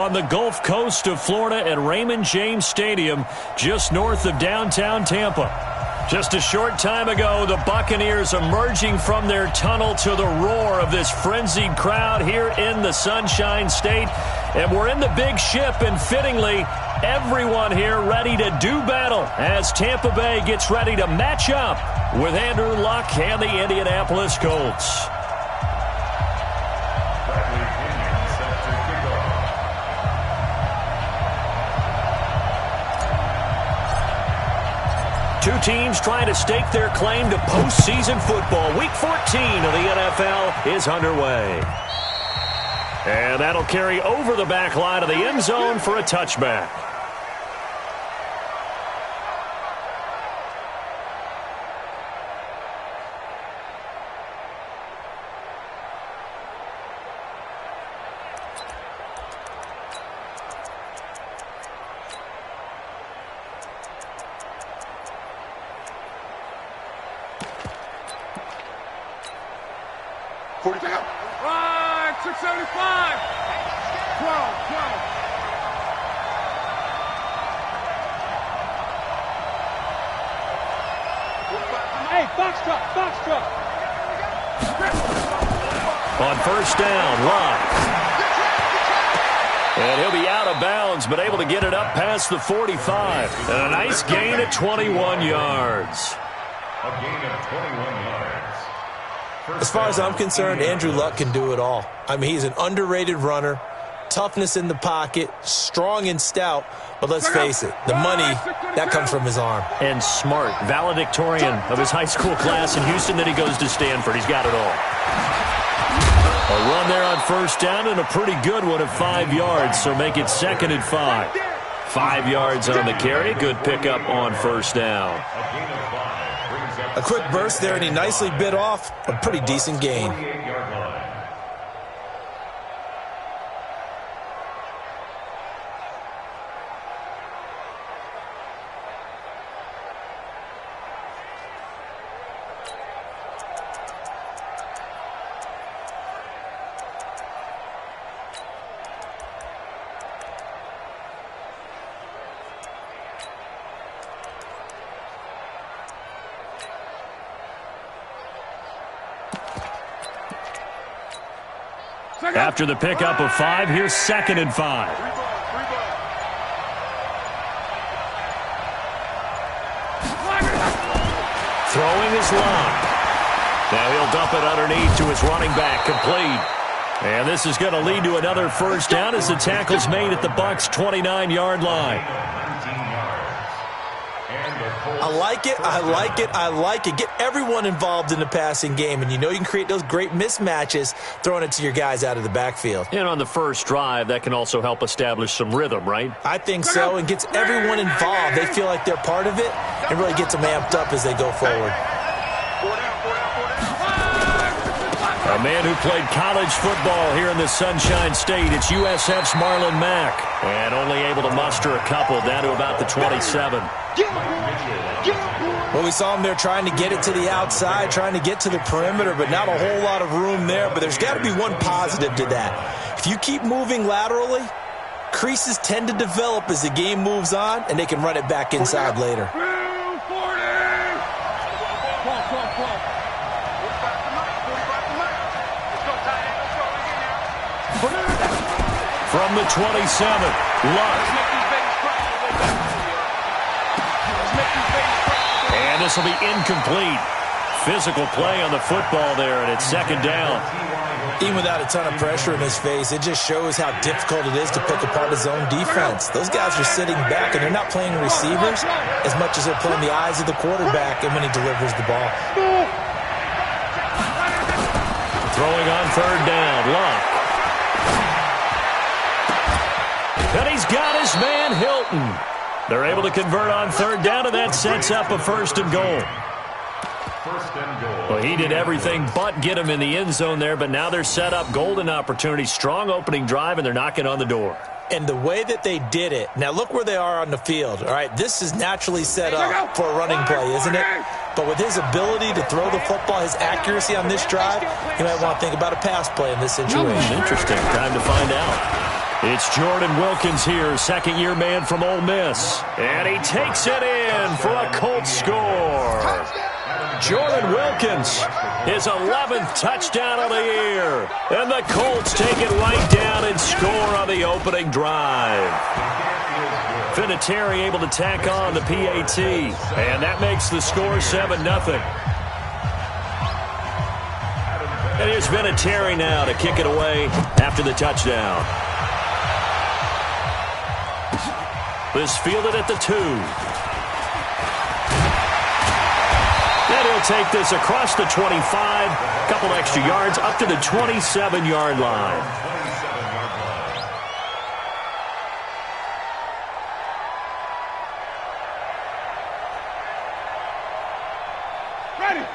On the Gulf Coast of Florida at Raymond James Stadium, just north of downtown Tampa. Just a short time ago, the Buccaneers emerging from their tunnel to the roar of this frenzied crowd here in the Sunshine State. And we're in the big ship, and fittingly, everyone here ready to do battle as Tampa Bay gets ready to match up with Andrew Luck and the Indianapolis Colts. Two teams trying to stake their claim to postseason football. Week 14 of the NFL is underway. And that'll carry over the back line of the end zone for a touchback. Right, 675. 12. Hey, box truck. On first down, Luck. And he'll be out of bounds, but able to get it up past the 45. And a nice gain of 21 yards. A gain of 21 yards. As far as I'm concerned, Andrew Luck can do it all. I mean, he's an underrated runner, toughness in the pocket, strong and stout, but let's face it, the money, that comes from his arm. And smart, valedictorian of his high school class in Houston, then he goes to Stanford. He's got it all. A run there on first down and a pretty good one of 5 yards, so make it 2nd and 5. 5 yards on the carry, good pickup on first down. A quick burst there, and he nicely bit off a pretty decent gain. After the pickup of 5, here's 2nd and 5. Throwing his line. Now he'll dump it underneath to his running back, complete. And this is going to lead to another first down as the tackle's made at the Bucs' 29-yard line. I like it. Get everyone involved in the passing game, and you know you can create those great mismatches throwing it to your guys out of the backfield. And on the first drive, that can also help establish some rhythm, right? I think so, and gets everyone involved. They feel like they're part of it, and really gets them amped up as they go forward. A man who played college football here in the Sunshine State. It's USF's Marlon Mack. And only able to muster a couple down to about the 27. Well, we saw him there trying to get it to the outside, trying to get to the perimeter, but not a whole lot of room there. But there's got to be one positive to that. If you keep moving laterally, creases tend to develop as the game moves on, and they can run it back inside later. From the 27, Luck. And this will be incomplete. Physical play on the football there, and it's 2nd down. Even without a ton of pressure in his face, it just shows how difficult it is to pick apart his own defense. Those guys are sitting back, and they're not playing receivers as much as they're playing the eyes of the quarterback and when he delivers the ball. Throwing on 3rd down, Luck. And he's got his man, Hilton. They're able to convert on 3rd down, and that sets up a 1st and goal. Well, he did everything but get him in the end zone there, but now they're set up golden opportunity. Strong opening drive, and they're knocking on the door. And the way that they did it, now look where they are on the field. All right, this is naturally set up for a running play, isn't it? But with his ability to throw the football, his accuracy on this drive, you might want to think about a pass play in this situation. Interesting. Time to find out. It's Jordan Wilkins here, second-year man from Ole Miss. And he takes it in for a Colts score. Jordan Wilkins, his 11th touchdown of the year. And the Colts take it right down and score on the opening drive. Vinatieri able to tack on the PAT. And that makes the score 7-0. And here's Vinatieri now to kick it away after the touchdown. This fielded at the 2. And he'll take this across the 25. A couple extra yards up to the 27-yard line.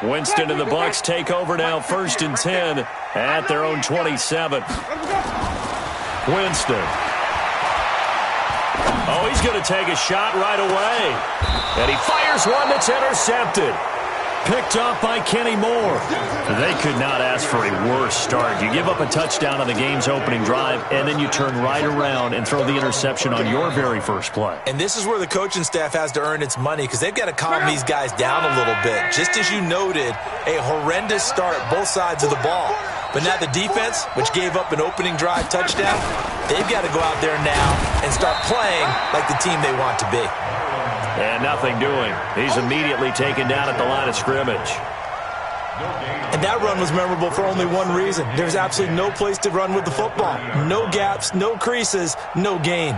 Winston and the Bucs take over now, 1st and 10 at their own 27. Winston. Oh, he's going to take a shot right away. And he fires one that's intercepted. Picked off by Kenny Moore. They could not ask for a worse start. You give up a touchdown on the game's opening drive, and then you turn right around and throw the interception on your very first play. And this is where the coaching staff has to earn its money, because they've got to calm these guys down a little bit. Just as you noted, a horrendous start both sides of the ball. But now the defense, which gave up an opening drive touchdown, they've got to go out there now and start playing like the team they want to be. And nothing doing. He's immediately taken down at the line of scrimmage. And that run was memorable for only one reason. There's absolutely no place to run with the football. No gaps, no creases, no gain.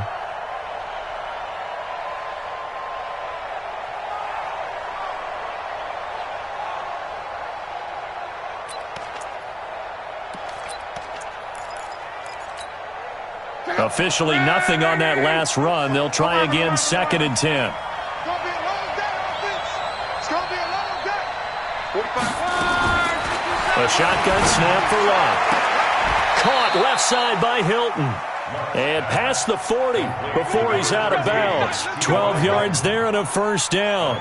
Officially nothing on that last run. They'll try again, 2nd and 10. A shotgun snap for Locke. Caught left side by Hilton. And past the 40 before he's out of bounds. 12 yards there and a first down.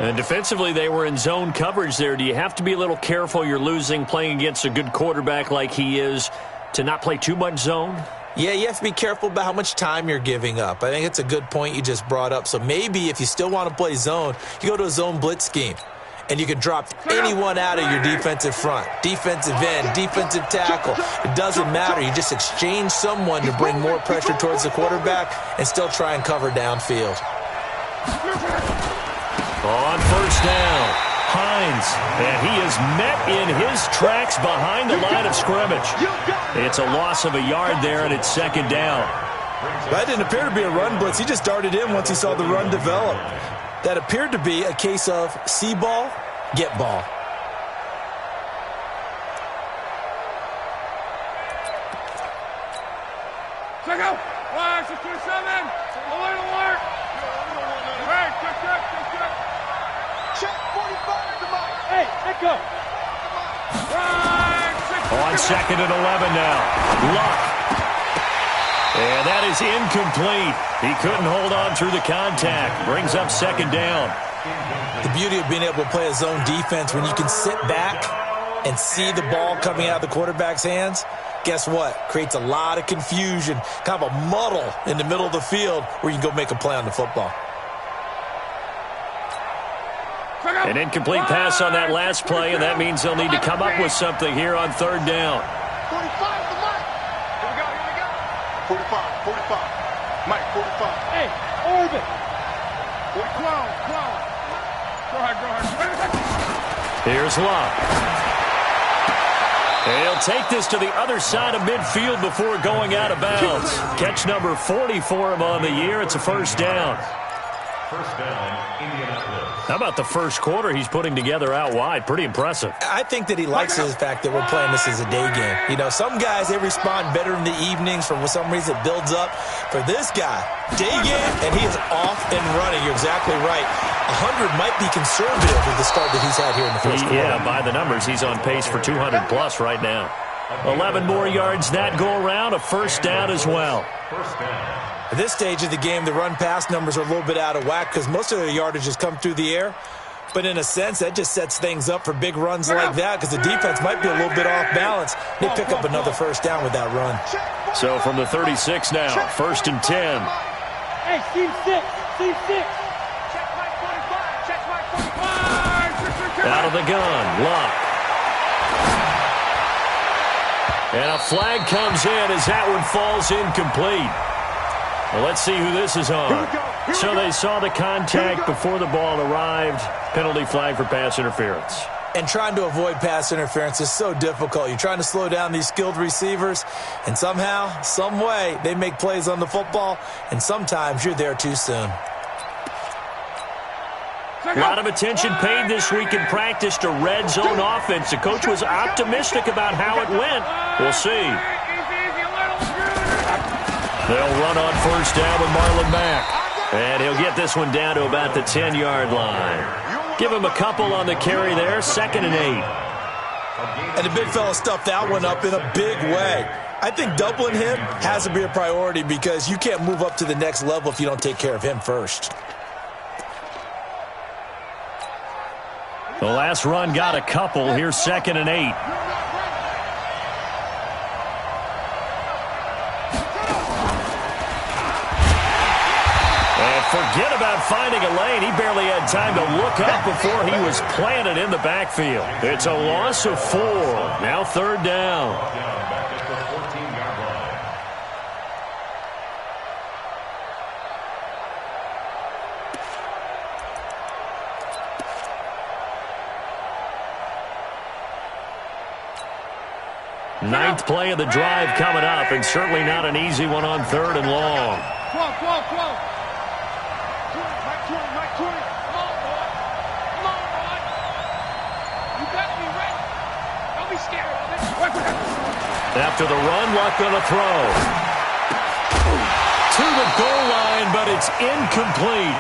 And defensively, they were in zone coverage there. Do you have to be a little careful? You're losing, playing against a good quarterback like he is, to not play too much zone? Yeah, you have to be careful about how much time you're giving up. I think it's a good point you just brought up. So maybe if you still want to play zone, you go to a zone blitz scheme. And you can drop anyone out of your defensive front. Defensive end, defensive tackle. It doesn't matter. You just exchange someone to bring more pressure towards the quarterback and still try and cover downfield. On first down, Hines. And he is met in his tracks behind the line of scrimmage. It's a loss of a yard there, and it's 2nd down. That didn't appear to be a run blitz. He just darted in once he saw the run develop. That appeared to be a case of see ball, get ball. Check out. 1, 6, 27. Alert. Hey, check. Check 45 to Mike. Hey, let go. On 2nd and 11 now. Luck. And that is incomplete. He couldn't hold on through the contact. Brings up 2nd down. The beauty of being able to play a zone defense, when you can sit back and see the ball coming out of the quarterback's hands, guess what? Creates a lot of confusion, kind of a muddle in the middle of the field where you can go make a play on the football. An incomplete pass on that last play, and that means they'll need to come up with something here on 3rd down. 45 to Mike. Here we go. 45. Mike, 45. Hey, orbit. Clown. Go ahead. Here's Locke. He'll take this to the other side of midfield before going out of bounds. Catch number 40 for him on the year. It's a first down. First down, Indianapolis. How about the first quarter he's putting together out wide? Pretty impressive. I think that he likes the fact that we're playing this as a day game. You know, some guys, they respond better in the evenings. For some reason, it builds up. For this guy, day game, and he is off and running. You're exactly right. 100 might be conservative with the start that he's had here in the first quarter. Yeah, by the numbers, he's on pace for 200-plus right now. 11 more yards that go around, a first down as well. First down. At this stage of the game, the run-pass numbers are a little bit out of whack because most of their yardage has come through the air. But in a sense, that just sets things up for big runs like that because the defense might be a little bit off balance. They pick up another first down with that run. So from the 36 now, 1st and 10. Hey, team 6. Team 6. Check my 45. Check my 45. Out of the gun, Luck. And a flag comes in as that one falls incomplete. Well, let's see who this is on. So they saw the contact before the ball arrived. Penalty flag for pass interference. And trying to avoid pass interference is so difficult. You're trying to slow down these skilled receivers, and somehow, some way, they make plays on the football, and sometimes you're there too soon. A lot of attention paid this week in practice to red zone offense. The coach was optimistic about how it went. We'll see. They'll run on first down with Marlon Mack. And he'll get this one down to about the 10-yard line. Give him a couple on the carry there, 2nd and 8. And the big fella stuffed that one up in a big way. I think doubling him has to be a priority because you can't move up to the next level if you don't take care of him first. The last run got a couple. Here's 2nd and 8. And forget about finding a lane. He barely had time to look up before he was planted in the backfield. It's a loss of 4. Now 3rd down. Ninth play of the drive coming up, and certainly not an easy one on 3rd and long. 12. Right 20. Come on, boy. Come on, boy. You got to be ready. Don't be scared of it. After the run, Luck going to throw. To the goal line, but it's incomplete.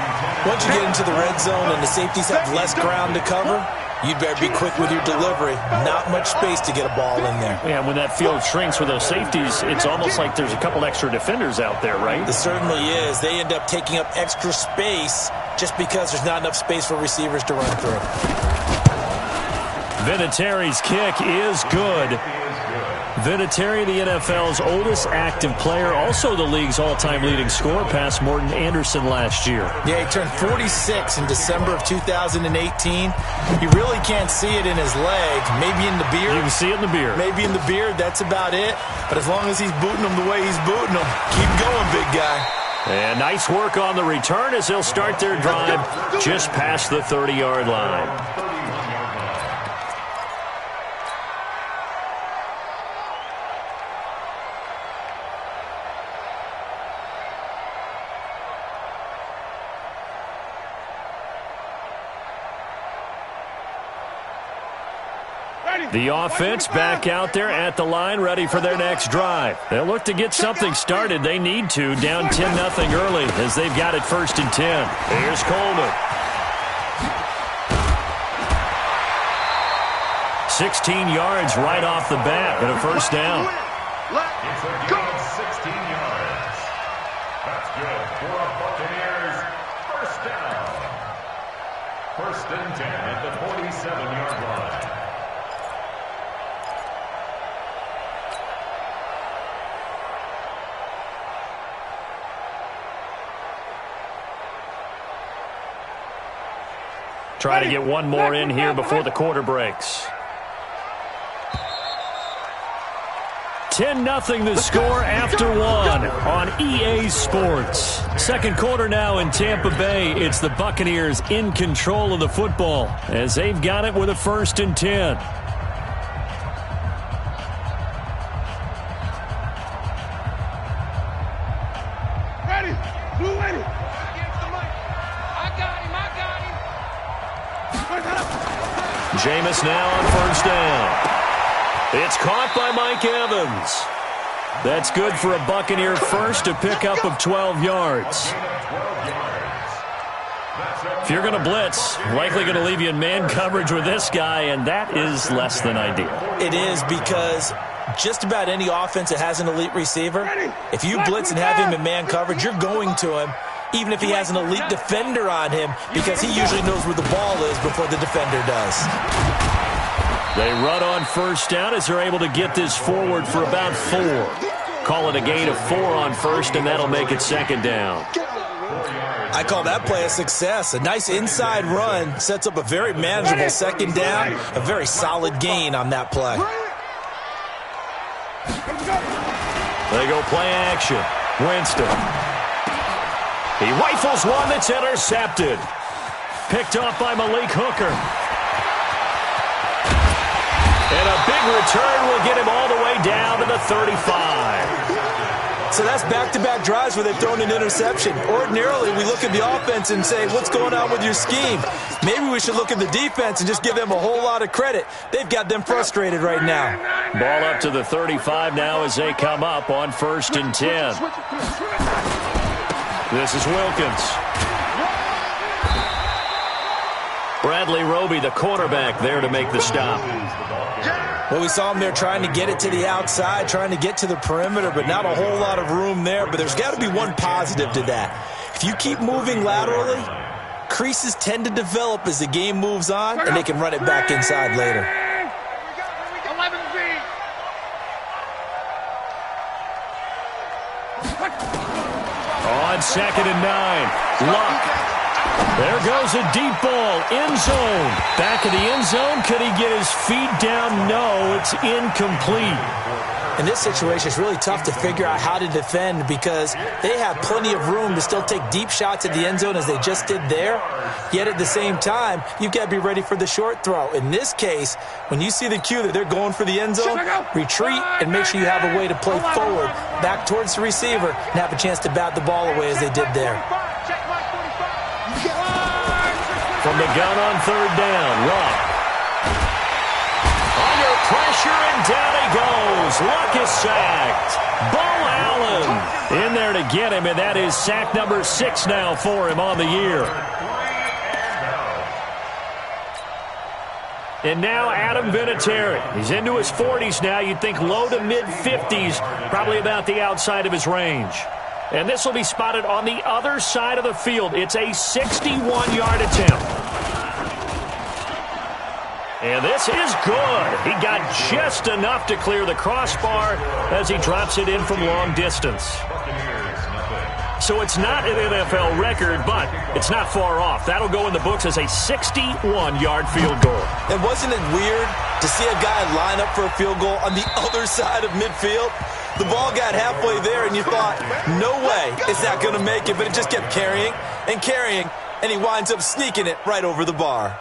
Once you get into the red zone and the safeties have less ground to cover, you'd better be quick with your delivery. Not much space to get a ball in there. Yeah, when that field shrinks with those safeties, it's almost like there's a couple extra defenders out there, right? It certainly is. They end up taking up extra space just because there's not enough space for receivers to run through. Vinatieri's kick is good. Vinatieri, the NFL's oldest active player, also the league's all-time leading scorer, past Morton Anderson last year. Yeah, he turned 46 in December of 2018. You really can't see it in his leg. Maybe in the beard. You can see it in the beard. Maybe in the beard, that's about it. But as long as he's booting them the way he's booting them, keep going, big guy. And nice work on the return as they'll start their drive just past the 30-yard line. The offense back out there at the line, ready for their next drive. They'll look to get something started. They need to, down 10-0 early as they've got it 1st and 10. Here's Coleman. 16 yards right off the bat and a first down. It's a gain of 16 yards. That's good for a Buccaneers first down. 1st and 10 at the 47-yard line. Try to get one more in here before the quarter breaks. 10-0 the score after 1 on EA Sports. Second quarter now in Tampa Bay. It's the Buccaneers in control of the football as they've got it with a 1st and 10. Ready. Blue ready. I got him. Jameis now on first down. It's caught by Mike Evans. That's good for a Buccaneer first, a pickup of 12 yards. If you're going to blitz, likely going to leave you in man coverage with this guy, and that is less than ideal. It is because just about any offense that has an elite receiver, if you blitz and have him in man coverage, you're going to him. even if he has an elite defender on him, because he usually knows where the ball is before the defender does. They run on first down as they're able to get this forward for about 4. Call it a gain of 4 on first, and that'll make it second down. I call that play a success. A nice inside run sets up a very manageable second down, a very solid gain on that play. They go play action. Winston. He rifles one that's intercepted. Picked off by Malik Hooker. And a big return will get him all the way down to the 35. So that's back-to-back drives where they've thrown an interception. Ordinarily, we look at the offense and say, what's going on with your scheme? Maybe we should look at the defense and just give them a whole lot of credit. They've got them frustrated right now. Ball up to the 35 now as they come up on 1st and 10. This is Wilkins. Bradley Roby, the quarterback, there to make the stop. Well, we saw him there trying to get it to the outside, trying to get to the perimeter, but not a whole lot of room there. But there's got to be one positive to that. If you keep moving laterally, creases tend to develop as the game moves on, and they can run it back inside later. 11 feet. On 2nd and 9, Luck. There goes a deep ball, end zone. Back of the end zone, could he get his feet down? No, it's incomplete. In this situation, it's really tough to figure out how to defend because they have plenty of room to still take deep shots at the end zone as they just did there. Yet at the same time, you've got to be ready for the short throw. In this case, when you see the cue that they're going for the end zone, retreat and make sure you have a way to play forward, back towards the receiver, and have a chance to bat the ball away as they did there. From the gun on 3rd down, Luck. Under pressure, and down he goes. Luck is sacked. Bo Allen in there to get him, and that is sack number 6 now for him on the year. And now Adam Vinatieri. He's into his 40s now. You'd think low to mid-50s, probably about the outside of his range. And this will be spotted on the other side of the field. It's a 61-yard attempt. And this is good. He got just enough to clear the crossbar as he drops it in from long distance. So it's not an NFL record, but it's not far off. That'll go in the books as a 61-yard field goal. And wasn't it weird to see a guy line up for a field goal on the other side of midfield? The ball got halfway there, and you thought, no way is that going to make it. But it just kept carrying and carrying, and he winds up sneaking it right over the bar.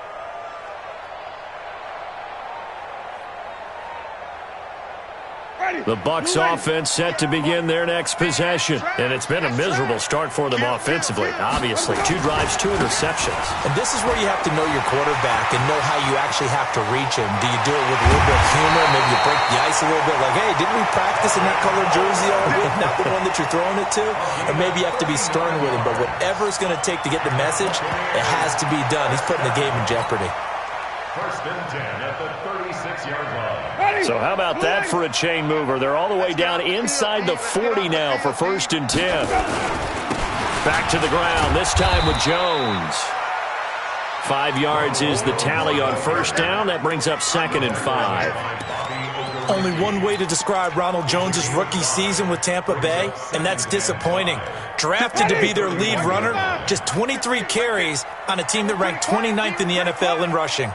The Bucs offense set to begin their next possession. And it's been a miserable start for them offensively, obviously. 2 drives, 2 interceptions. And this is where you have to know your quarterback and know how you actually have to reach him. Do you do it with a little bit of humor? Maybe you break the ice a little bit. Like, hey, didn't we practice in that colored jersey all week? Not the one that you're throwing it to? Or maybe you have to be stern with him. But whatever it's going to take to get the message, it has to be done. He's putting the game in jeopardy. 1st and 10 at the 36-yard line. So how about that for a chain mover? They're all the way down inside the 40 now for 1st and 10. Back to the ground, this time with Jones. 5 yards is the tally on 1st down. That brings up 2nd and 5. Only one way to describe Ronald Jones' rookie season with Tampa Bay, and that's disappointing. Drafted to be their lead runner, just 23 carries on a team that ranked 29th in the NFL in rushing.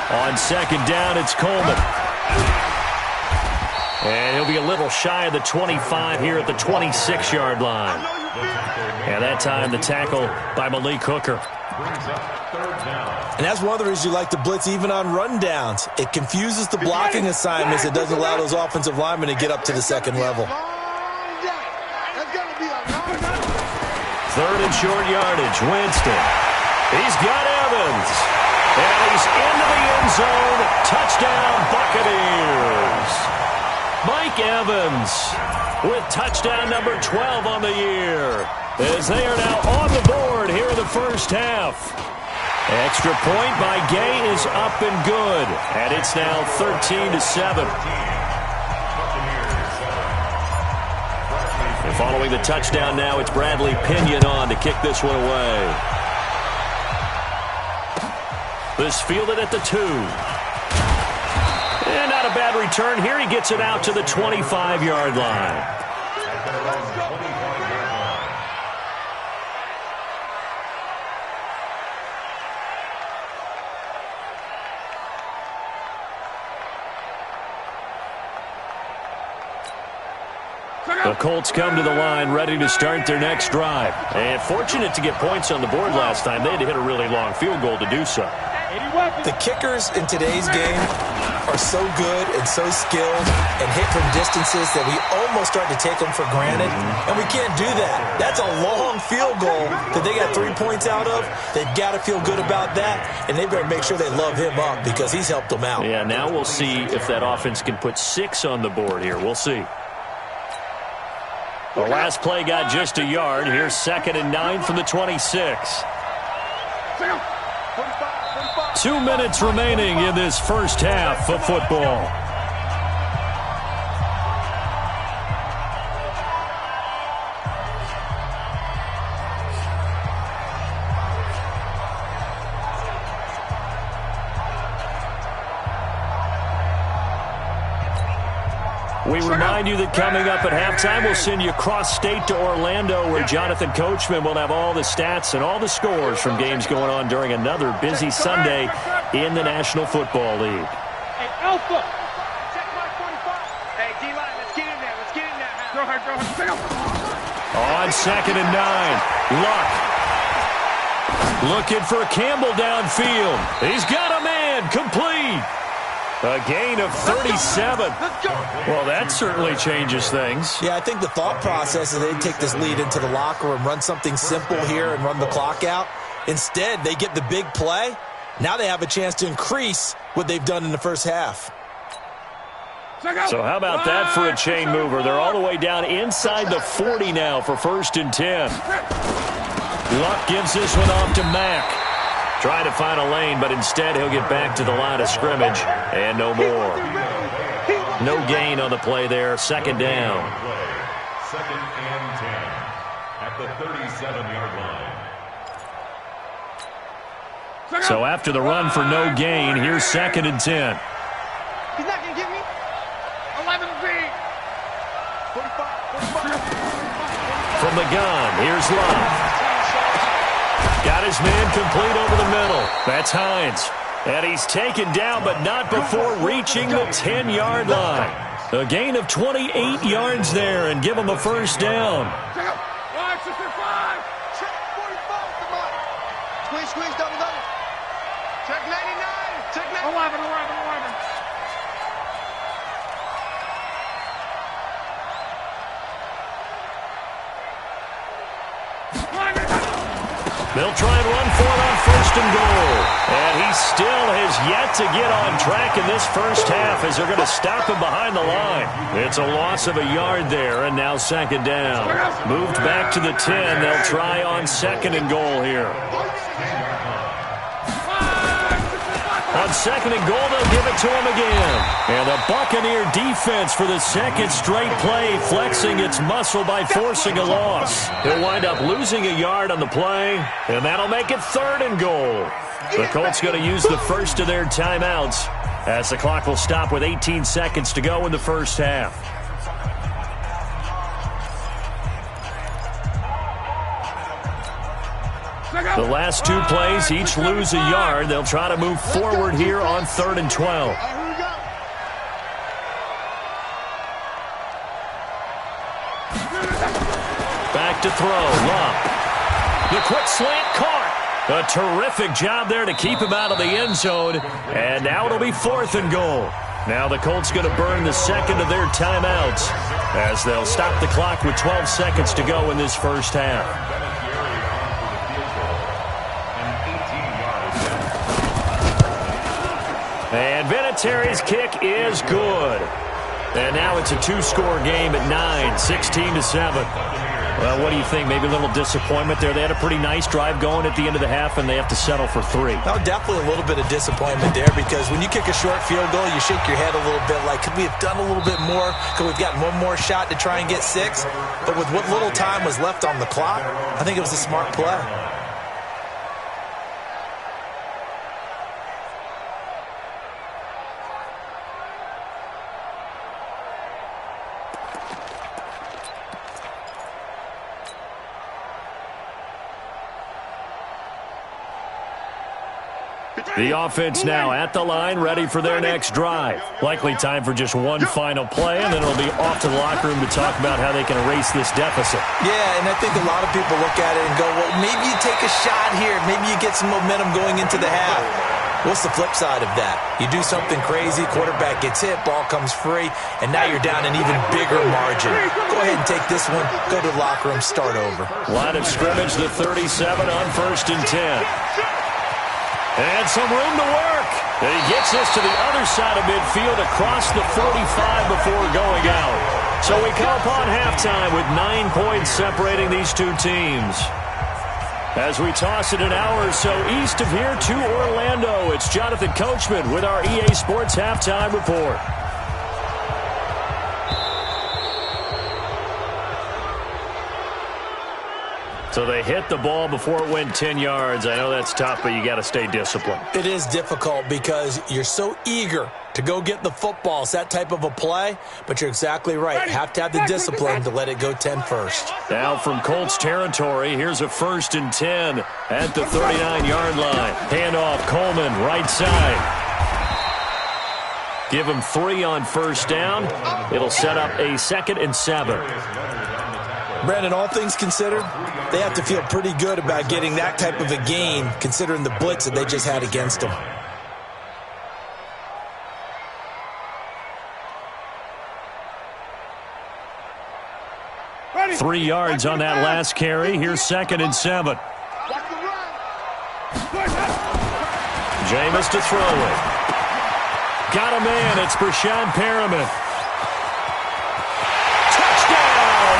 On 2nd down, it's Coleman. And he'll be a little shy of the 25 here at the 26-yard line. And that time, the tackle by Malik Hooker. And that's one of the reasons you like to blitz even on rundowns. It confuses the blocking assignments. It doesn't allow those offensive linemen to get up to the second level. 3rd and short yardage, Winston. He's got Evans. And he's into the end zone. Touchdown, Buccaneers. Mike Evans with touchdown number 12 on the year, as they are now on the board here in the 1st half. Extra point by Gay is up and good, and it's now 13-7. Following the touchdown now, it's Bradley Pinion on to kick this one away. This fielded at the 2. And not a bad return here. He gets it out to the 25-yard line. The Colts come to the line ready to start their next drive. And fortunate to get points on the board last time. They had to hit a really long field goal to do so. The kickers in today's game are so good and so skilled and hit from distances that we almost start to take them for granted. And we can't do that. That's a long field goal that they got 3 points out of. They've got to feel good about that. And they better make sure they love him up because he's helped them out. Yeah, now we'll see if that offense can put 6 on the board here. We'll see. The last play got just a yard. Here's 2nd and 9 from the 26. 2 minutes remaining in this first half of football. We remind you that coming up at halftime, we'll send you cross-state to Orlando, where Jonathan Coachman will have all the stats and all the scores from games going on during another busy Sunday in the National Football League. Hey, Alpha! Check my 45. Hey, D-line, let's get in there. Let's get in there. Go ahead, go ahead. Pick up. On 2nd and 9, Luck. Looking for Campbell downfield. He's got a man, complete. A gain of 37. Well, that certainly changes things. Yeah, I think the thought process is they'd take this lead into the locker room, run something simple here and run the clock out. Instead, they get the big play. Now they have a chance to increase what they've done in the first half. So how about that for a chain mover? They're all the way down inside the 40 now for 1st and 10. Luck gives this one off to Mack. Trying to find a lane, but instead he'll get back to the line of scrimmage, and no more. No gain on the play there. 2nd down. 2nd and 10 at the 37-yard line. So after the run for no gain, here's 2nd and 10. He's not going to get me. 11B. From the gun, here's Love. Got his man complete over the middle. That's Hines. And he's taken down, but not before reaching the 10-yard line. A gain of 28 yards there, and give him a 1st down. Watch, this is 5. Check 45, come on. Squeeze, double. Check 99. Check 11. They'll try and run for it on 1st and goal. And he still has yet to get on track in this first half as they're going to stop him behind the line. It's a loss of a yard there, and now 2nd down. Moved back to the 10. They'll try on 2nd and goal here. On 2nd and goal, they'll give it to him again. And the Buccaneer defense for the 2nd straight play, flexing its muscle by forcing a loss. He'll wind up losing a yard on the play, and that'll make it 3rd and goal. The Colts going to use the first of their timeouts as the clock will stop with 18 seconds to go in the first half. The last 2 plays each lose a yard. They'll try to move forward here on 3rd and 12. Back to throw. Luck. The quick slant caught. A terrific job there to keep him out of the end zone. And now it'll be 4th and goal. Now the Colts going to burn the 2nd of their timeouts as they'll stop the clock with 12 seconds to go in this first half. And Vinatieri's kick is good. And now it's a 2-score game at 9, 16-7. Well, what do you think? Maybe a little disappointment there. They had a pretty nice drive going at the end of the half, and they have to settle for 3. No, definitely a little bit of disappointment there, because when you kick a short field goal, you shake your head a little bit like, could we have done a little bit more? Could we have gotten one more shot to try and get 6? But with what little time was left on the clock, I think it was a smart play. The offense now at the line, ready for their next drive. Likely time for just one final play, and then it'll be off to the locker room to talk about how they can erase this deficit. Yeah, and I think a lot of people look at it and go, well, maybe you take a shot here. Maybe you get some momentum going into the half. What's the flip side of that? You do something crazy, quarterback gets hit, ball comes free, and now you're down an even bigger margin. Go ahead and take this one, go to the locker room, start over. Line of scrimmage, the 37 on 1st and 10. And some room to work. And he gets us to the other side of midfield across the 45 before going out. So we come upon halftime with 9 points separating these two teams. As we toss it an hour or so east of here to Orlando, it's Jonathan Coachman with our EA Sports Halftime Report. So they hit the ball before it went 10 yards. I know that's tough, but you got to stay disciplined. It is difficult because you're so eager to go get the football. It's that type of a play, but you're exactly right. You have to have the discipline to let it go 10 first. Now from Colts territory, here's a 1st and 10 at the 39-yard line. Handoff, Coleman, right side. Give him 3 on 1st down. It'll set up a 2nd and 7. Brandon, all things considered, they have to feel pretty good about getting that type of a gain, considering the blitz that they just had against them. Ready. 3 yards on that last carry. Here's 2nd and 7. Jameis to throw it. Got a man. It's Brashad Perriman.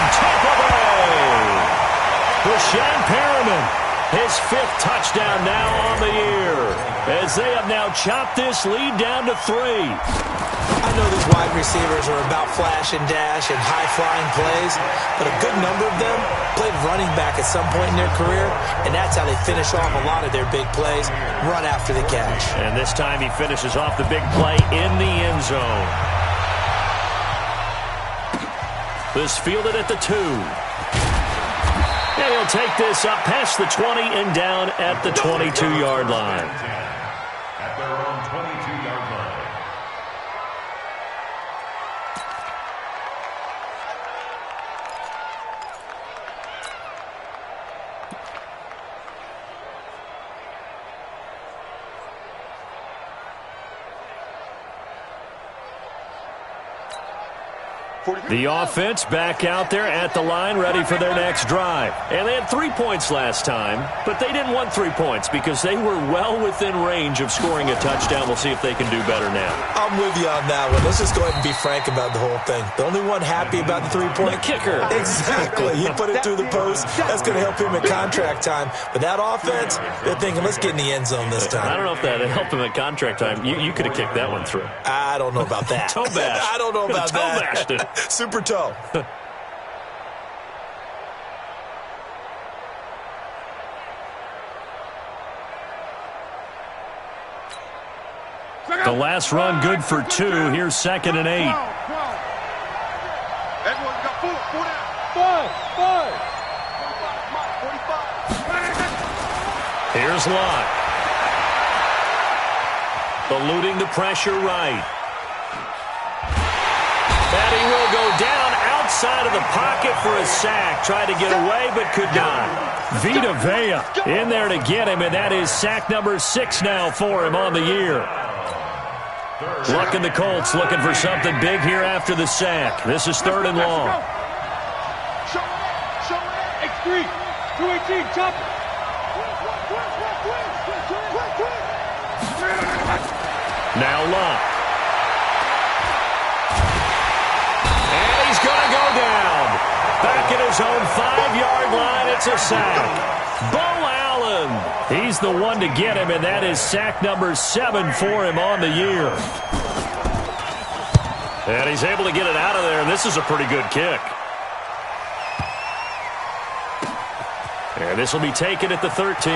Tampa Bay. Brashad Perriman, his 5th touchdown now on the year, as they have now chopped this lead down to 3. I know these wide receivers are about flash and dash and high-flying plays, but a good number of them played running back at some point in their career, and that's how they finish off a lot of their big plays, run after the catch. And this time he finishes off the big play in the end zone. This fielded at the 2. And he'll take this up past the 20 and down at the 22-yard line. At their own 22-yard line. The offense back out there at the line, ready for their next drive. And they had 3 points last time, but they didn't want 3 points because they were well within range of scoring a touchdown. We'll see if they can do better now. I'm with you on that one. Let's just go ahead and be frank about the whole thing. The only one happy about the 3-point kicker. Exactly. He put it through the post. That's going to help him at contract time. But that offense, they're thinking, let's get in the end zone this time. I don't know if that helped him at contract time. You could have kicked that one through. I don't know about that. Toe bash. I don't know about that. Toe bashed it. Super toe. The last run good for 2. Here's 2nd and 8. Here's Lott. Eluding the pressure right. And he will go down outside of the pocket for a sack. Tried to get away, but could not. Vita Vea in there to get him, and that is sack number 6 now for him on the year. Looking the Colts, looking for something big here after the sack. This is 3rd and long. X3, 218, chop it. Now Lott. And he's going to go down. Back at his own 5-yard line. It's a sack. Bo Allen, he's the one to get him, and that is sack number 7 for him on the year. And he's able to get it out of there, and this is a pretty good kick. And this will be taken at the 13.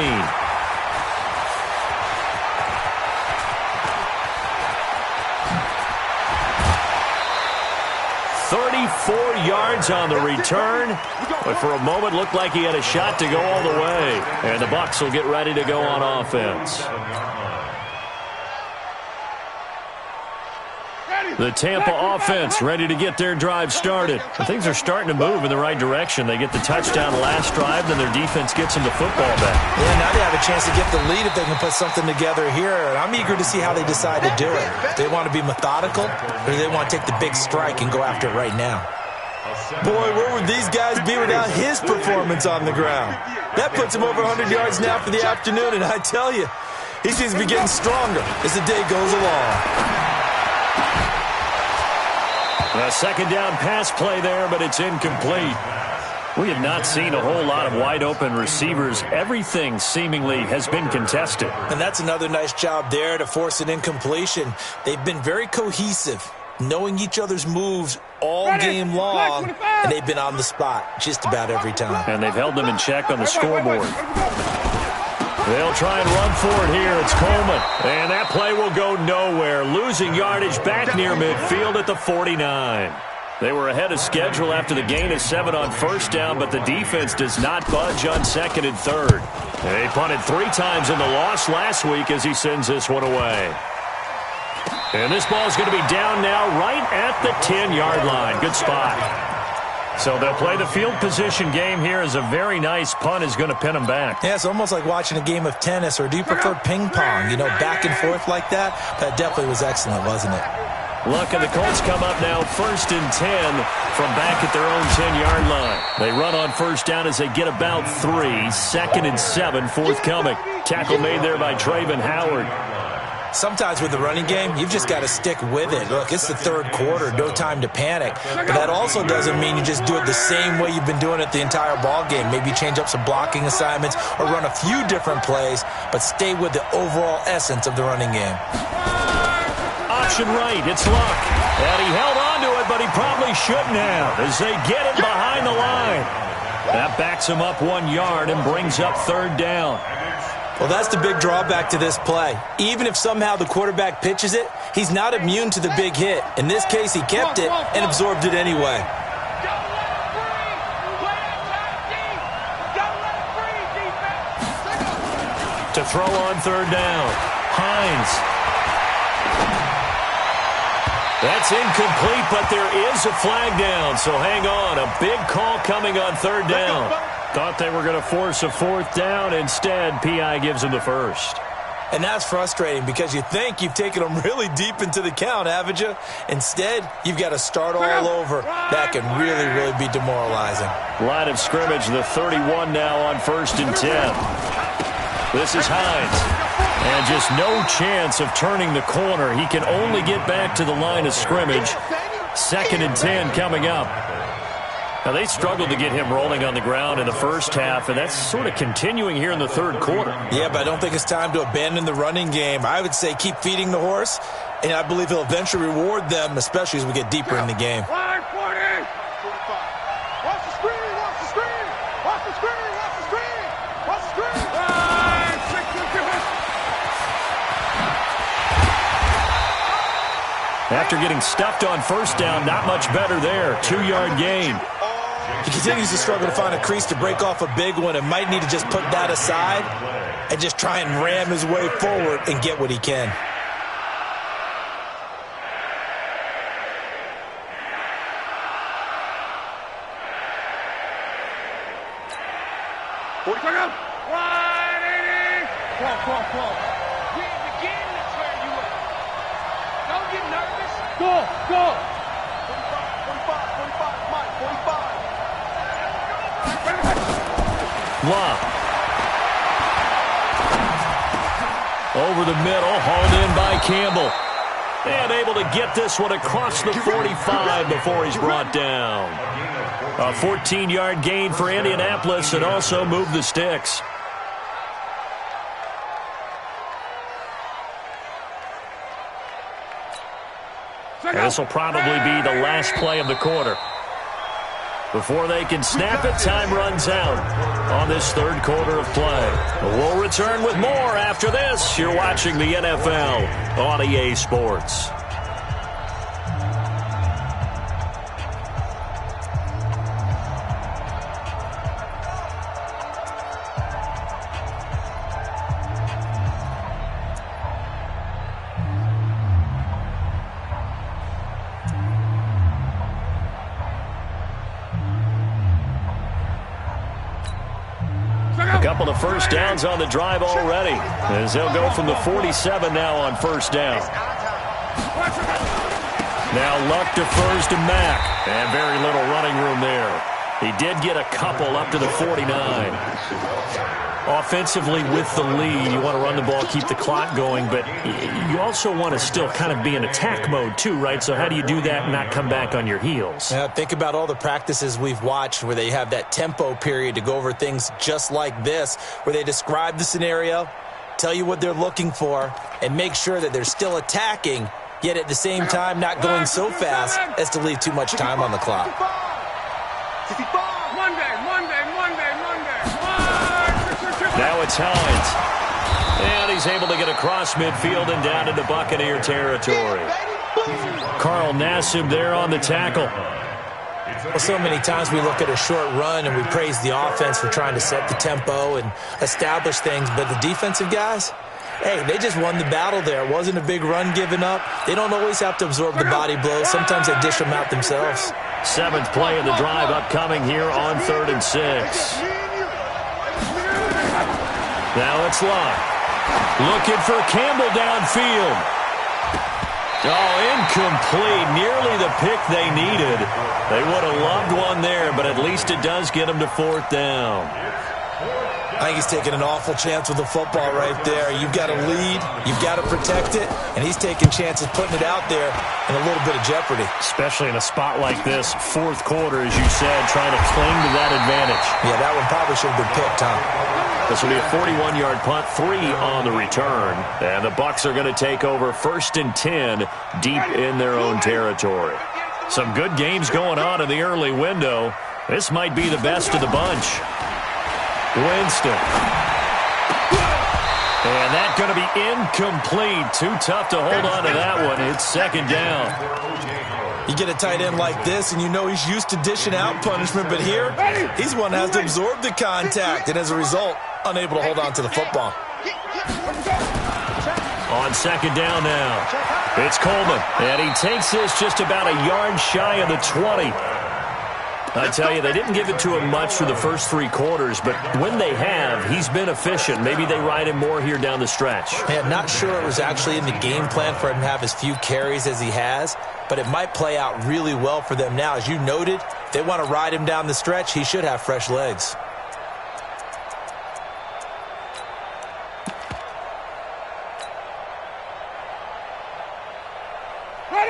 34 yards on the return, but for a moment looked like he had a shot to go all the way. And the Bucs will get ready to go on offense. The Tampa offense ready to get their drive started. Things are starting to move in the right direction. They get the touchdown last drive, then their defense gets them the football back. Yeah, now they have a chance to get the lead if they can put something together here. And I'm eager to see how they decide to do it. Do they want to be methodical, or do they want to take the big strike and go after it right now? Boy, where would these guys be without his performance on the ground? That puts him over 100 yards now for the afternoon, and I tell you, he seems to be getting stronger as the day goes along. A second down pass play there, but it's incomplete. We have not seen a whole lot of wide-open receivers. Everything seemingly has been contested. And that's another nice job there to force an incompletion. They've been very cohesive, knowing each other's moves all game long, and they've been on the spot just about every time. And they've held them in check on the scoreboard. They'll try and run for it here. It's Coleman. And that play will go nowhere. Losing yardage back near midfield at the 49. They were ahead of schedule after the gain of 7 on first down, but the defense does not budge on second and third. They punted 3 times in the loss last week as he sends this one away. And this ball is going to be down now right at the 10-yard line. Good spot. So they'll play the field position game here as a very nice punt is going to pin them back. Yeah, it's almost like watching a game of tennis, or do you prefer ping pong? You know, back and forth like that? That definitely was excellent, wasn't it? Look, and the Colts come up now 1st and 10 from back at their own 10-yard line. They run on first down as they get about 3. 2nd and 7 forthcoming. Tackle made there by Traven Howard. Sometimes with the running game, you've just got to stick with it. Look, it's the 3rd quarter, no time to panic. But that also doesn't mean you just do it the same way you've been doing it the entire ball game. Maybe change up some blocking assignments or run a few different plays, but stay with the overall essence of the running game. Option right, it's Luck. And he held on to it, but he probably shouldn't have as they get him behind the line. That backs him up 1 yard and brings up 3rd down. Well, that's the big drawback to this play. Even if somehow the quarterback pitches it, he's not immune to the big hit. In this case, he kept it and absorbed it anyway. To throw on 3rd down, Hines. That's incomplete, but there is a flag down, so hang on. A big call coming on 3rd down. Thought they were going to force a 4th down. Instead, P.I. gives them the 1st. And that's frustrating because you think you've taken them really deep into the count, haven't you? Instead, you've got to start all over. That can really, really be demoralizing. Line of scrimmage, the 31 now on 1st and 10. This is Hines. And just no chance of turning the corner. He can only get back to the line of scrimmage. 2nd and 10 coming up. Now, they struggled to get him rolling on the ground in the first half, and that's sort of continuing here in the 3rd quarter. Yeah, but I don't think it's time to abandon the running game. I would say keep feeding the horse, and I believe he'll eventually reward them, especially as we get deeper in the game. Line 40. 45. Watch the screen, watch the screen. Watch the screen, watch the screen. Watch the screen. Line 62. After getting stuffed on first down, not much better there. 2-yard gain. He continues to struggle to find a crease to break off a big one and might need to just put that aside and just try and ram his way forward and get what he can. Go, go. 45, 45, Mike, 45. Wow. Over the middle, hauled in by Campbell. And able to get this one across the 45 before he's brought down. A 14-yard gain for Indianapolis and also moved the sticks. And this will probably be the last play of the quarter. Before they can snap it, time runs out on this third quarter of play. We'll return with more after this. You're watching the NFL on EA Sports. Couple of first downs on the drive already, as they'll go from the 47 now on first down. Now Luck defers to Mack, and very little running room there. He did get a couple up to the 49. Offensively with the lead, you want to run the ball, keep the clock going, but you also want to still kind of be in attack mode too, right? So how do you do that and not come back on your heels? Yeah, think about all the practices we've watched where they have that tempo period to go over things just like this, where they describe the scenario, tell you what they're looking for, and make sure that they're still attacking, yet at the same time not going so fast as to leave too much time on the clock. Now it's Hines. And he's able to get across midfield and down into Buccaneer territory. Carl Nassib there on the tackle. Well, so many times we look at a short run and we praise the offense for trying to set the tempo and establish things, but the defensive guys, hey, they just won the battle there. It wasn't a big run given up. They don't always have to absorb the body blows. Sometimes they dish them out themselves. Seventh play of the drive upcoming here on 3rd and 6. Now it's Luck. Looking for Campbell downfield. Oh, incomplete. Nearly the pick they needed. They would have loved one there, but at least it does get them to 4th down. I think he's taking an awful chance with the football right there. You've got to lead, you've got to protect it, and he's taking chances putting it out there in a little bit of jeopardy. Especially in a spot like this, 4th quarter, as you said, trying to cling to that advantage. Yeah, that one probably should have been picked, huh? This will be a 41-yard punt, 3 on the return. And the Bucs are going to take over 1st and 10 deep in their own territory. Some good games going on in the early window. This might be the best of the bunch. Winston. And that's going to be incomplete. Too tough to hold on to that one. It's 2nd down. You get a tight end like this, and you know he's used to dishing out punishment, but here, he's one that has to absorb the contact, and as a result, unable to hold on to the football. On 2nd down now, it's Coleman, and he takes this just about a yard shy of the 20. I tell you, they didn't give it to him much for the first 3 quarters, but when they have, he's been efficient. Maybe they ride him more here down the stretch. Yeah, not sure it was actually in the game plan for him to have as few carries as he has, but it might play out really well for them now. As you noted, if they want to ride him down the stretch, he should have fresh legs.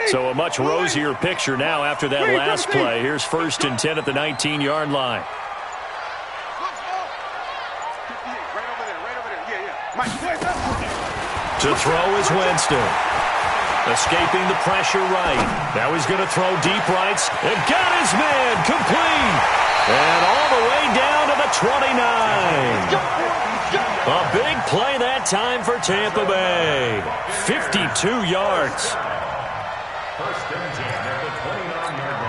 So a much rosier picture now after that last play. Here's 1st and 10 at the 19-yard line. To throw is Winston. Escaping the pressure right. Now he's going to throw deep rights. And got his man complete. And all the way down to the 29. A big play that time for Tampa Bay. 52 yards. 1st and 10 at the 29-yard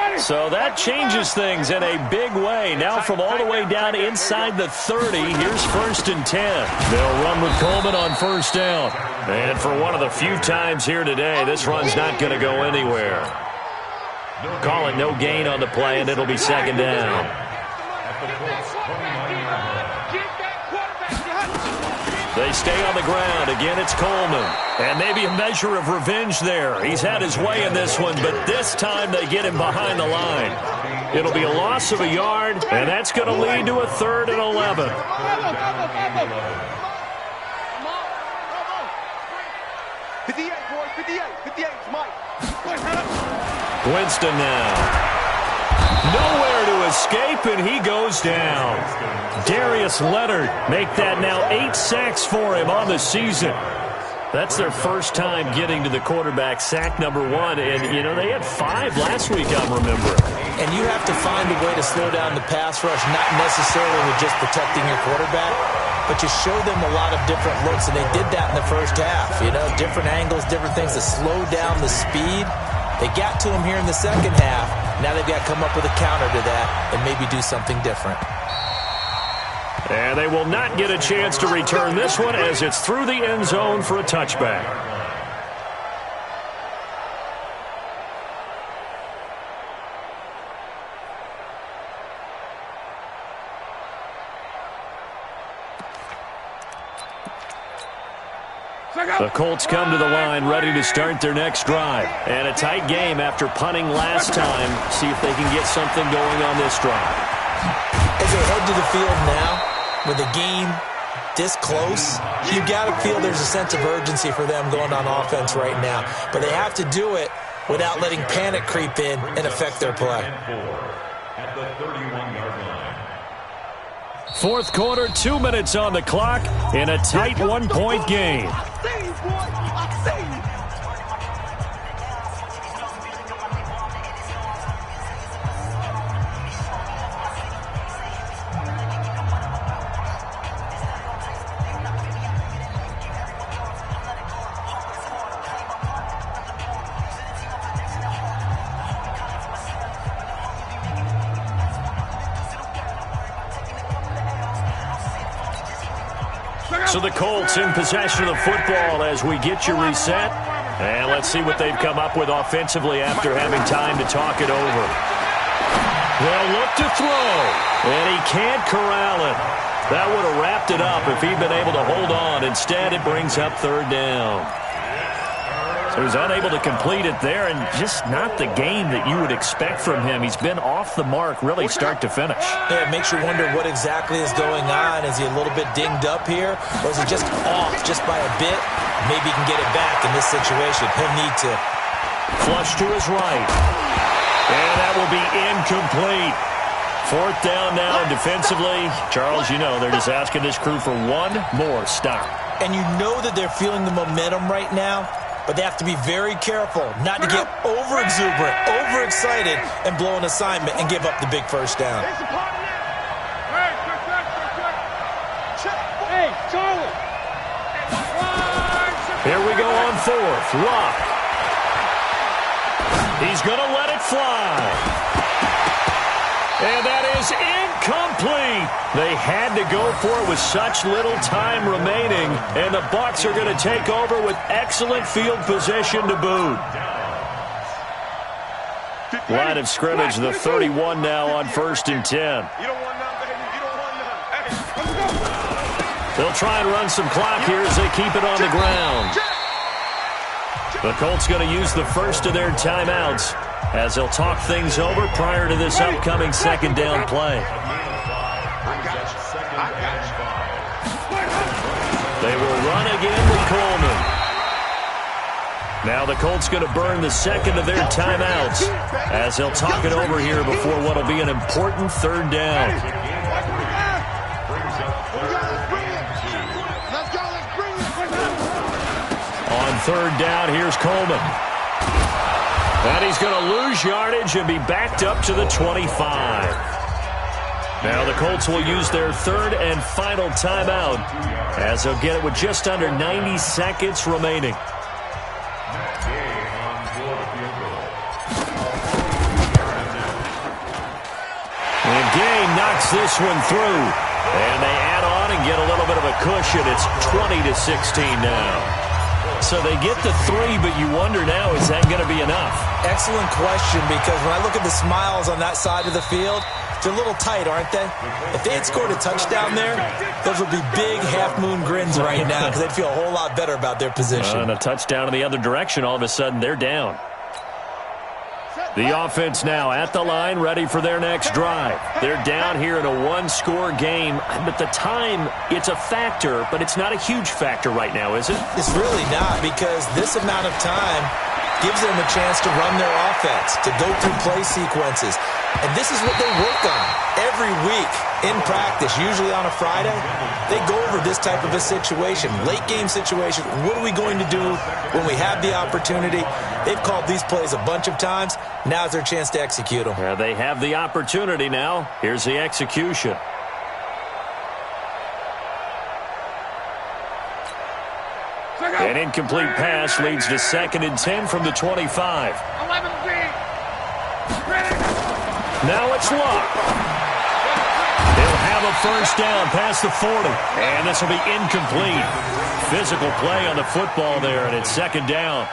line. So that changes things in a big way. Now from all the way down inside the 30, here's 1st and 10. They'll run with Coleman on 1st down. And for one of the few times here today, this run's not going to go anywhere. Call it no gain on the play, and it'll be 2nd down. They stay on the ground. Again, it's Coleman. And maybe a measure of revenge there. He's had his way in this one, but this time they get him behind the line. It'll be a loss of a yard, and that's going to lead to a 3rd and 11. 58, boys, 58, 58, Mike. Winston now. Nowhere to escape, and he goes down. Darius Leonard make that now 8 sacks for him on the season. That's their first time getting to the quarterback, sack number 1. And, you know, they had 5 last week, I'm remembering. And you have to find a way to slow down the pass rush, not necessarily with just protecting your quarterback, but you show them a lot of different looks, and they did that in the first half. You know, different angles, different things to slow down the speed. They got to him here in the second half. Now they've got to come up with a counter to that and maybe do something different. And they will not get a chance to return this one as it's through the end zone for a touchback. The Colts come to the line ready to start their next drive. And a tight game after punting last time. See if they can get something going on this drive. As they head to the field now, with the game this close, you got to feel there's a sense of urgency for them going on offense right now. But they have to do it without letting panic creep in and affect their play. At the 31-yard line. Fourth quarter, 2 minutes on the clock in a tight 1-point game. So the Colts in possession of the football as we get you reset. And let's see what they've come up with offensively after having time to talk it over. They'll look to throw, and he can't corral it. That would have wrapped it up if he'd been able to hold on. Instead, it brings up third down. So he's unable to complete it there, and just not the game that you would expect from him. He's been off the mark really start to finish. Yeah, it makes you wonder what exactly is going on. Is he a little bit dinged up here, or is he just off just by a bit? Maybe he can get it back in this situation. He'll need to. Flush to his right. And that will be incomplete. Fourth down now, and defensively, Charles, you know, they're just asking this crew for one more stop. And you know that they're feeling the momentum right now, but they have to be very careful not to get over-exuberant, overexcited, and blow an assignment and give up the big first down. Hey, Charlie. Here we go on fourth. Rock. He's going to let it fly. And that is incomplete. They had to go for it with such little time remaining, and the Bucs are going to take over with excellent field position to boot. Line of scrimmage, the 31 now on 1st and 10. You don't want none, baby. You don't want none. Hey, let's go. They'll try and run some clock here as they keep it on the ground. The Colts going to use the first of their timeouts as they'll talk things over prior to this upcoming second down play. They will run again with Coleman. Now the Colts going to burn the second of their timeouts as they'll talk it over here before what will be an important third down. On third down, here's Coleman. And he's going to lose yardage and be backed up to the 25. Now the Colts will use their third and final timeout as they'll get it with just under 90 seconds remaining. And Gay knocks this one through. And they add on and get a little bit of a cushion. It's 20-16 now. So they get the 3, but you wonder now, is that going to be enough? Excellent question, because when I look at the smiles on that side of the field, they're a little tight, aren't they? If they had scored a touchdown there, those would be big half-moon grins right now because they'd feel a whole lot better about their position. And a touchdown in the other direction, all of a sudden they're down. The offense now at the line, ready for their next drive. They're down here in a one-score game. But the time, it's a factor, but it's not a huge factor right now, is it? It's really not, because this amount of time, gives them a chance to run their offense, to go through play sequences. And this is what they work on every week in practice, usually on a Friday. They go over this type of a situation, late game situation. What are we going to do when we have the opportunity? They've called these plays a bunch of times. Now's their chance to execute them. They have the opportunity now. Here's the execution. An incomplete pass leads to 2nd and 10 from the 25. 11 feet. Now it's Luck. They'll have a first down past the 40. And this will be incomplete. Physical play on the football there, and it's 2nd down.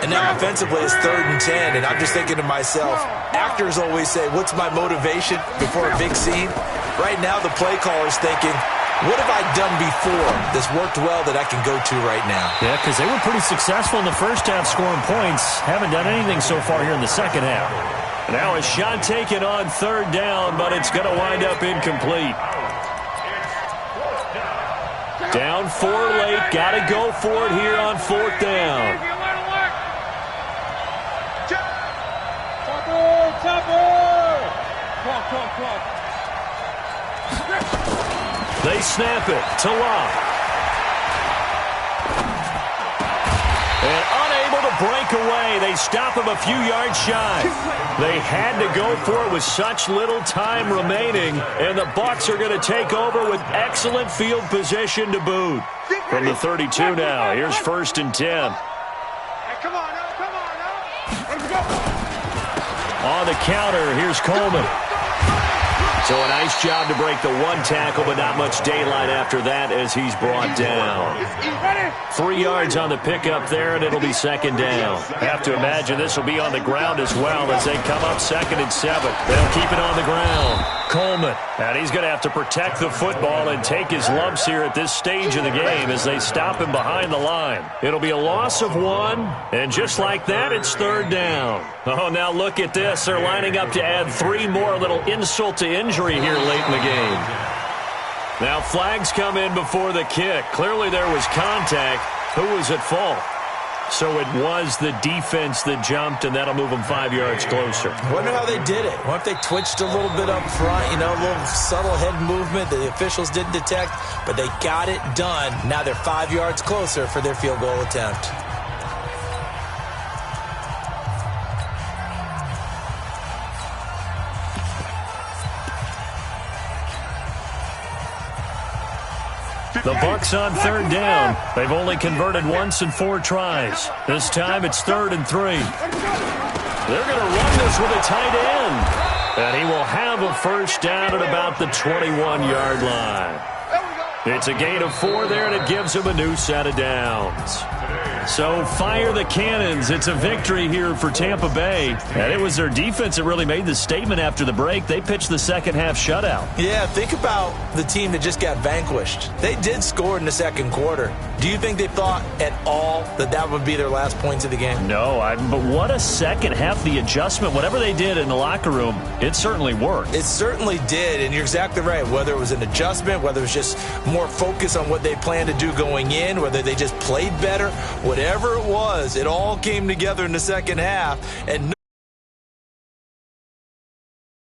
And now offensively it's 3rd and 10, and I'm just thinking to myself, actors always say, what's my motivation before a big scene? Right now the play caller's thinking, what have I done before that's worked well that I can go to right now? Yeah, because they were pretty successful in the first half scoring points. Haven't done anything so far here in the second half. Now a shot taken on 3rd down, but it's going to wind up incomplete. Down 4 late. Got to go for it here on 4th down. They snap it to Locke. And unable to break away. They stop him a few yards shy. They had to go for it with such little time remaining. And the Bucs are going to take over with excellent field position to boot. From the 32 now, here's 1st and 10. Come on now, come on now. Let's go. On the counter, here's Coleman. So a nice job to break the 1 tackle, but not much daylight after that as he's brought down. 3 yards on the pickup there, and it'll be 2nd down. Have to imagine this will be on the ground as well as they come up 2nd and 7. They'll keep it on the ground. Coleman, and he's going to have to protect the football and take his lumps here at this stage of the game as they stop him behind the line. It'll be a loss of 1, and just like that, it's 3rd down. Oh, now look at this. They're lining up to add 3 more, a little insult to injury here late in the game. Now flags come in before the kick. Clearly there was contact. Who was at fault? So it was the defense that jumped, and that'll move them 5 yards closer. Wonder how they did it. What if they twitched a little bit up front, a little subtle head movement that the officials didn't detect, but they got it done. Now they're 5 yards closer for their field goal attempt. The Bucs on 3rd down. They've only converted once in 4 tries. This time it's 3rd and 3. They're going to run this with a tight end. And he will have a first down at about the 21-yard line. It's a gain of 4 there, and it gives him a new set of downs. So fire the cannons. It's a victory here for Tampa Bay. And it was their defense that really made the statement after the break. They pitched the second half shutout. Yeah, think about the team that just got vanquished. They did score in the second quarter. Do you think they thought at all that that would be their last points of the game? No, but what a second half. The adjustment, whatever they did in the locker room, it certainly worked. It certainly did, and you're exactly right. Whether it was an adjustment, whether it was just more focus on what they planned to do going in, whether they just played better, whatever it was, it all came together in the second half. And